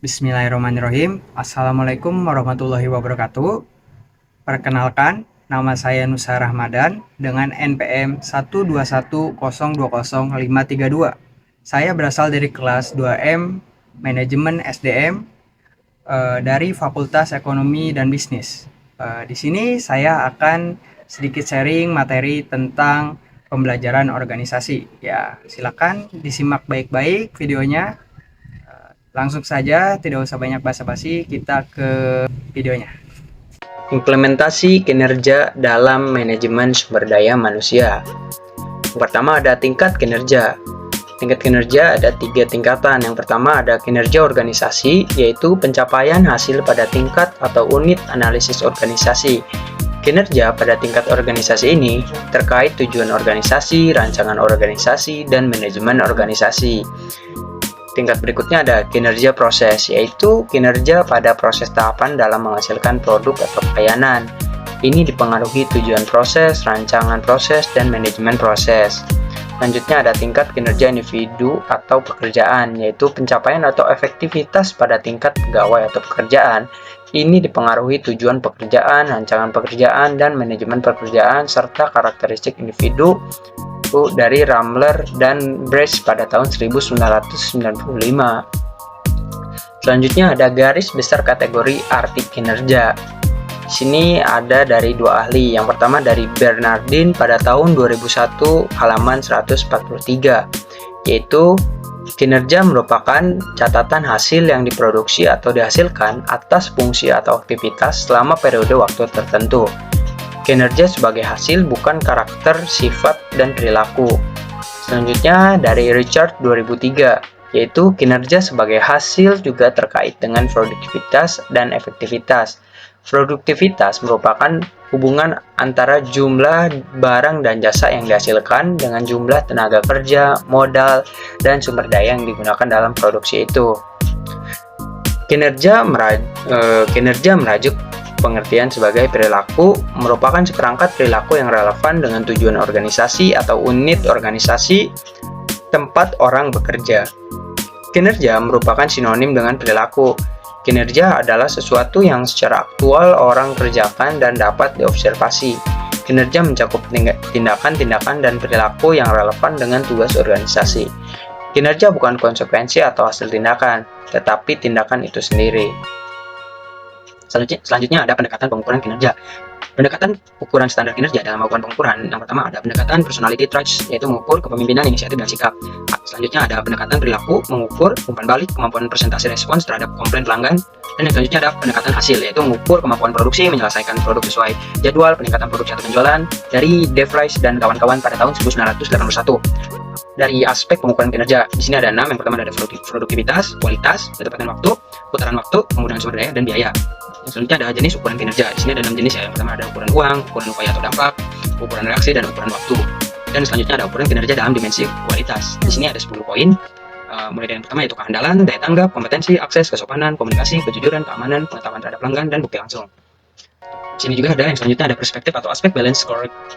Bismillahirrahmanirrahim. Assalamualaikum warahmatullahi wabarakatuh. Perkenalkan, nama saya Nusa Rahmadan dengan NPM 121020532. Saya berasal dari kelas 2M Manajemen SDM dari Fakultas Ekonomi dan Bisnis. Di sini saya akan sedikit sharing materi tentang pembelajaran organisasi. Ya, silakan disimak baik-baik videonya. Langsung saja, tidak usah banyak basa-basi, kita ke videonya. Implementasi kinerja dalam manajemen sumber daya manusia. Yang pertama ada tingkat kinerja. Tingkat kinerja ada 3 tingkatan. Yang pertama ada kinerja organisasi, yaitu pencapaian hasil pada tingkat atau unit analisis organisasi. Kinerja pada tingkat organisasi ini terkait tujuan organisasi, rancangan organisasi, dan manajemen organisasi. Tingkat berikutnya ada kinerja proses, yaitu kinerja pada proses tahapan dalam menghasilkan produk atau pelayanan. Ini dipengaruhi tujuan proses, rancangan proses, dan manajemen proses. Selanjutnya ada tingkat kinerja individu atau pekerjaan, yaitu pencapaian atau efektivitas pada tingkat pegawai atau pekerjaan. Ini dipengaruhi tujuan pekerjaan, rancangan pekerjaan, dan manajemen pekerjaan, serta karakteristik individu dari Ramler dan Brace pada tahun 1995. Selanjutnya ada garis besar kategori arti kinerja. Di sini ada dari 2 ahli. Yang pertama dari Bernardin pada tahun 2001 halaman 143, yaitu kinerja merupakan catatan hasil yang diproduksi atau dihasilkan atas fungsi atau aktivitas selama periode waktu tertentu. Kinerja sebagai hasil bukan karakter, sifat, dan perilaku. Selanjutnya dari Richard 2003, yaitu kinerja sebagai hasil juga terkait dengan produktivitas dan efektivitas. Produktivitas merupakan hubungan antara jumlah barang dan jasa yang dihasilkan dengan jumlah tenaga kerja, modal, dan sumber daya yang digunakan dalam produksi itu. Kinerja merajuk pengertian sebagai perilaku merupakan seperangkat perilaku yang relevan dengan tujuan organisasi atau unit organisasi tempat orang bekerja. Kinerja merupakan sinonim dengan perilaku. Kinerja adalah sesuatu yang secara aktual orang kerjakan dan dapat diobservasi. Kinerja mencakup tindakan-tindakan dan perilaku yang relevan dengan tugas organisasi. Kinerja bukan konsekuensi atau hasil tindakan, tetapi tindakan itu sendiri. Selanjutnya ada pendekatan pengukuran kinerja. Pendekatan ukuran standar kinerja dalam melakukan pengukuran. Yang pertama ada pendekatan personality traits, yaitu mengukur kepemimpinan, inisiatif, dan sikap. Selanjutnya ada pendekatan perilaku, mengukur umpan balik, kemampuan presentasi respons terhadap komplain pelanggan. Dan yang selanjutnya ada pendekatan hasil, yaitu mengukur kemampuan produksi, menyelesaikan produk sesuai jadwal, peningkatan produksi atau penjualan, dari De Vries dan kawan-kawan pada tahun 1981. Dari aspek pengukuran kinerja, di sini ada 6. Yang pertama ada produktivitas, kualitas, ketepatan waktu, putaran waktu, penggunaan sumber daya, dan biaya. Yang selanjutnya ada jenis ukuran kinerja. Di sini ada 6 jenis ya. Yang pertama ada ukuran uang, ukuran upaya atau dampak, ukuran reaksi, dan ukuran waktu. Dan selanjutnya ada ukuran kinerja dalam dimensi kualitas. Di sini ada 10 poin. Mulai dari yang pertama yaitu keandalan, daya tanggap, kompetensi, akses, kesopanan, komunikasi, kejujuran, keamanan, pengetahuan terhadap pelanggan, dan bukti langsung. Di sini juga ada yang selanjutnya ada perspektif atau aspek balance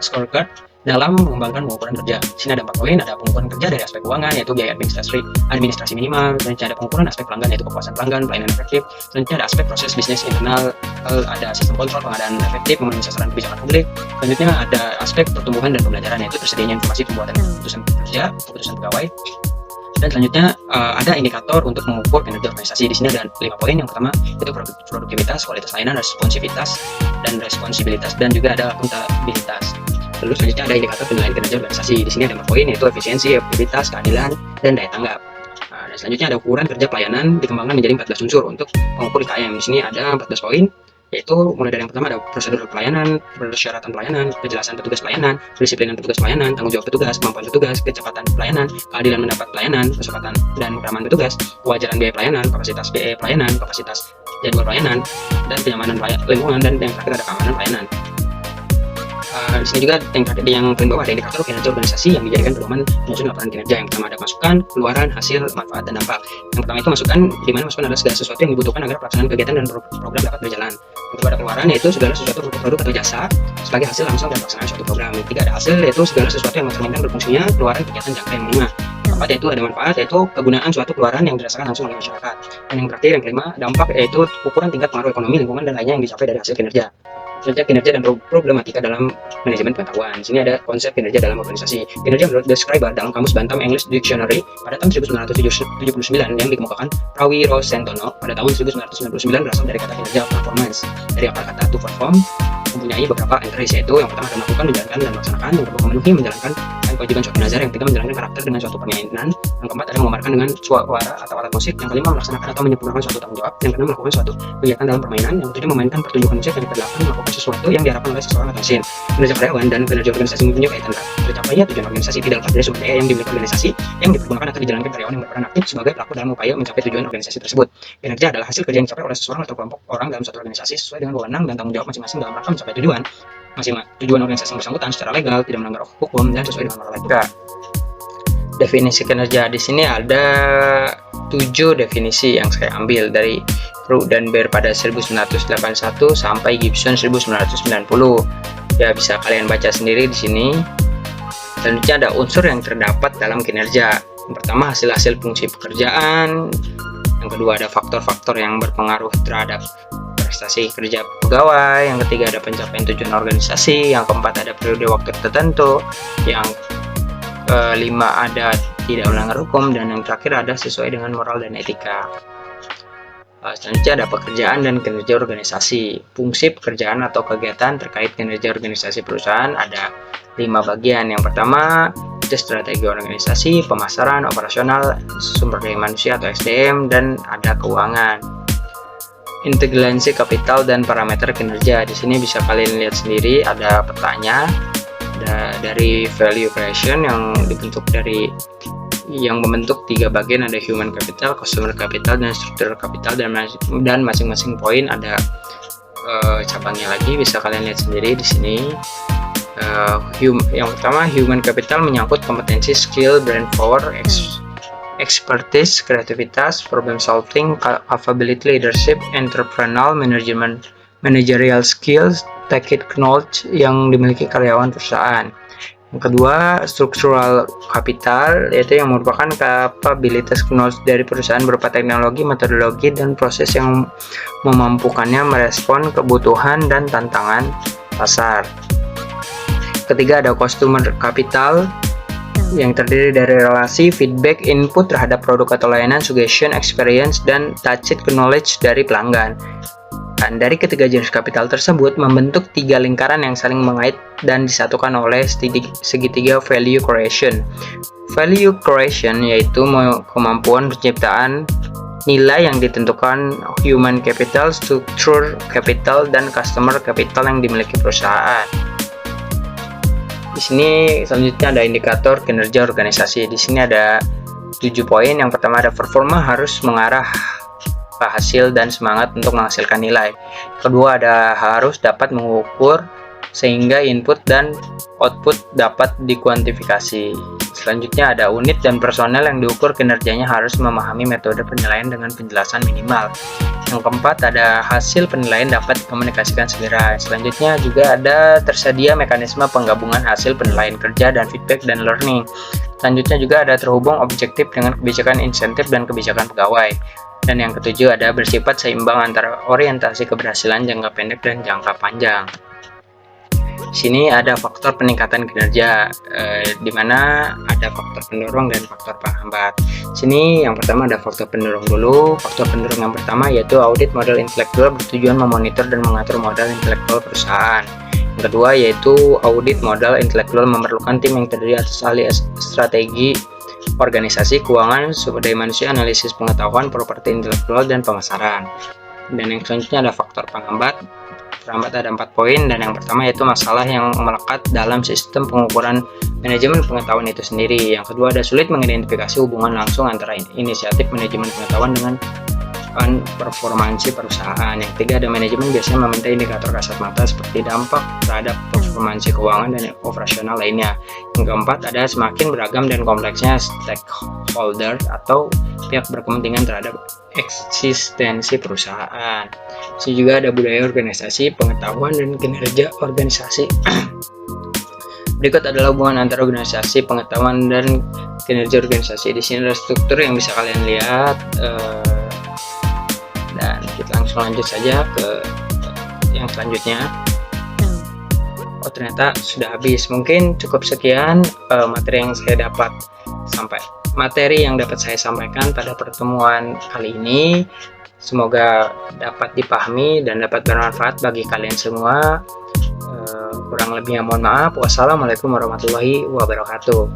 scorecard dalam mengembangkan pengukuran kerja. Di sini ada 4 poin, ada pengukuran kerja dari aspek keuangan, yaitu biaya administrasi minimal. Selanjutnya ada pengukuran aspek pelanggan, yaitu kepuasan pelanggan, pelayanan efektif. Selanjutnya ada aspek proses bisnis internal, ada sistem kontrol pengadaan efektif, memenuhi sasaran kebijakan publik. Selanjutnya ada aspek pertumbuhan dan pembelajaran, yaitu tersedianya informasi pembuatan keputusan kerja, keputusan pegawai. Dan selanjutnya ada indikator untuk mengukur kinerja organisasi. Di sini ada 5 poin. Yang pertama itu produktivitas, kualitas layanan, responsivitas, dan responsibilitas, dan juga ada akuntabilitas. Lalu selanjutnya ada indikator penilaian kinerja organisasi. Di sini ada 4 poin, yaitu efisiensi, efektivitas, keadilan, dan daya tanggap. Dan selanjutnya ada ukuran kerja pelayanan dikembangkan menjadi 14 unsur untuk mengukur IKM. Di sini ada 14 poin, yaitu mulai dari yang pertama ada prosedur pelayanan, persyaratan pelayanan, kejelasan petugas pelayanan, kedisiplinan petugas pelayanan, tanggung jawab petugas, kemampuan petugas, kecepatan pelayanan, keadilan mendapat pelayanan, kecepatan dan keamanan petugas, kewajaran biaya pelayanan, kapasitas biaya pelayanan, kapasitas jadwal pelayanan, dan kenyamanan lingkungan, dan yang terakhir ada keamanan pelayanan. Di sini juga yang paling bawah ada indikator kinerja organisasi yang dijadikan pedoman menyusun laporan kinerja. Yang pertama ada masukan, keluaran, hasil, manfaat, dan dampak. Yang pertama itu masukan, di mana masukan adalah segala sesuatu yang dibutuhkan agar pelaksanaan kegiatan dan program dapat berjalan. Yang kedua ada keluaran, yaitu segala sesuatu produk atau jasa sebagai hasil langsung dari pelaksanaan suatu program. Yang ketiga ada hasil, yaitu segala sesuatu yang mencerminkan berfungsinya keluaran kegiatan jangka yang menengah. Yang keempat yaitu ada manfaat, yaitu kegunaan suatu keluaran yang dirasakan langsung oleh masyarakat. Dan yang terakhir, yang kelima, dampak, yaitu ukuran tingkat pengaruh ekonomi, lingkungan, dan lainnya yang dicapai dari hasil kinerja. Selanjutnya, kinerja dan problematika dalam manajemen pengetahuan. Di sini ada konsep kinerja dalam organisasi. Kinerja menurut Describer dalam Kamus Bantam English Dictionary pada tahun 1979 yang dikemukakan Rawi Rosentono pada tahun 1999 berasal dari kata kinerja performance, dari akar kata to perform, mempunyai beberapa entries, yaitu yang pertama adalah melakukan, menjalankan, dan melaksanakan. Yang kedua, memenuhi, menjalankan kewajiban suatu nazar. Yang ketiga, menjalankan karakter dengan suatu permainan. Yang keempat adalah memamerkan dengan suara atau alat musik. Yang kelima, melaksanakan atau menyempurnakan suatu tanggung jawab. Yang keenam, melakukan suatu kegiatan dalam permainan. Yang ketujuh, memainkan pertunjukan musik. Yang kedelapan, melakukan sesuatu yang diharapkan oleh seseorang atau mesin. Kinerja karyawan dan kinerja organisasi mempunyai kaitan erat. Tercapainya tujuan organisasi tidak lepas dari sumber daya yang dimiliki organisasi yang dipergunakan atau dijalankan karyawan yang berperan aktif sebagai pelaku dalam upaya mencapai tujuan organisasi tersebut. Kinerja adalah hasil kerja yang dicapai oleh seseorang atau kelompok orang dalam suatu organisasi sesuai dengan wewenang dan tanggung jawab masing-masing dalam rangka mencapai tujuan organisasi yang bersangkutan secara legal, tidak melanggar hukum, dan sesuai dengan moral etika. Definisi kinerja di sini ada 7 definisi yang saya ambil dari Root dan Bear pada 1981 sampai Gibson 1990. Ya, bisa kalian baca sendiri di sini. Selanjutnya ada unsur yang terdapat dalam kinerja. Yang pertama, hasil-hasil fungsi pekerjaan. Yang kedua, ada faktor-faktor yang berpengaruh terhadap prestasi kerja pegawai. Yang ketiga, ada pencapaian tujuan organisasi. Yang keempat, ada periode waktu tertentu. Yang kelima, ada tidak melanggar hukum. Dan yang terakhir, ada sesuai dengan moral dan etika. Selanjutnya ada pekerjaan dan kinerja organisasi. Fungsi pekerjaan atau kegiatan terkait kinerja organisasi perusahaan ada 5 bagian. Yang pertama, itu strategi organisasi, pemasaran, operasional, sumber daya manusia atau SDM, dan ada keuangan. Integrasi kapital dan parameter kinerja. Di sini bisa kalian lihat sendiri, ada petanya dari value creation yang dibentuk dari yang membentuk 3 bagian, ada human capital, customer capital, dan structural capital, dan masing-masing poin ada cabangnya lagi, bisa kalian lihat sendiri di sini. Yang pertama, human capital menyangkut kompetensi, skill, brain power, expertise, kreativitas, problem solving, capability, leadership, entrepreneurial management, managerial skills, tacit knowledge yang dimiliki karyawan perusahaan. Yang kedua, structural capital, yaitu yang merupakan kapabilitas knowledge dari perusahaan berupa teknologi, metodologi, dan proses yang memampukannya merespon kebutuhan dan tantangan pasar. Ketiga, ada customer capital yang terdiri dari relasi, feedback, input terhadap produk atau layanan, suggestion, experience, dan tacit knowledge dari pelanggan. Dan dari ketiga jenis kapital tersebut membentuk 3 lingkaran yang saling mengait dan disatukan oleh segitiga value creation. Value creation yaitu kemampuan penciptaan nilai yang ditentukan human capital, structure capital, dan customer capital yang dimiliki perusahaan. Di sini selanjutnya ada indikator kinerja organisasi. Di sini ada 7 poin. Yang pertama, ada performa harus mengarah ke hasil dan semangat untuk menghasilkan nilai. Kedua, ada harus dapat mengukur sehingga input dan output dapat dikuantifikasi. Selanjutnya ada unit dan personel yang diukur kinerjanya harus memahami metode penilaian dengan penjelasan minimal. Yang keempat, ada hasil penilaian dapat dikomunikasikan segera. Selanjutnya juga ada tersedia mekanisme penggabungan hasil penilaian kerja dan feedback dan learning. Selanjutnya juga ada terhubung objektif dengan kebijakan insentif dan kebijakan pegawai. Dan yang ketujuh, ada bersifat seimbang antara orientasi keberhasilan jangka pendek dan jangka panjang. Di sini ada faktor peningkatan kinerja, di mana ada faktor pendorong dan faktor penghambat. Di sini yang pertama ada faktor pendorong dulu. Faktor pendorong yang pertama yaitu audit modal intelektual bertujuan memonitor dan mengatur modal intelektual perusahaan. Yang kedua yaitu audit modal intelektual memerlukan tim yang terdiri atas ahli strategi, organisasi, keuangan, sumber daya manusia, analisis pengetahuan, properti intelektual, dan pemasaran. Dan yang selanjutnya ada faktor penghambat. Penghambat ada 4 poin, dan yang pertama yaitu masalah yang melekat dalam sistem pengukuran manajemen pengetahuan itu sendiri. Yang kedua ada sulit mengidentifikasi hubungan langsung antara inisiatif manajemen pengetahuan dengan performansi perusahaan. Yang ketiga ada manajemen biasanya meminta indikator kasat mata seperti dampak terhadap performansi keuangan dan operasional lainnya. Yang keempat ada semakin beragam dan kompleksnya stakeholder atau pihak berkepentingan terhadap eksistensi perusahaan. Ini juga ada budaya organisasi, pengetahuan dan kinerja organisasi. Berikut adalah hubungan antara organisasi, pengetahuan, dan kinerja organisasi. Di sini ada struktur yang bisa kalian lihat, dan kita langsung lanjut saja ke yang selanjutnya. Oh, ternyata sudah habis. Mungkin cukup sekian materi yang dapat saya sampaikan pada pertemuan kali ini. Semoga dapat dipahami dan dapat bermanfaat bagi kalian semua. Kurang lebihnya mohon maaf. Wassalamualaikum warahmatullahi wabarakatuh.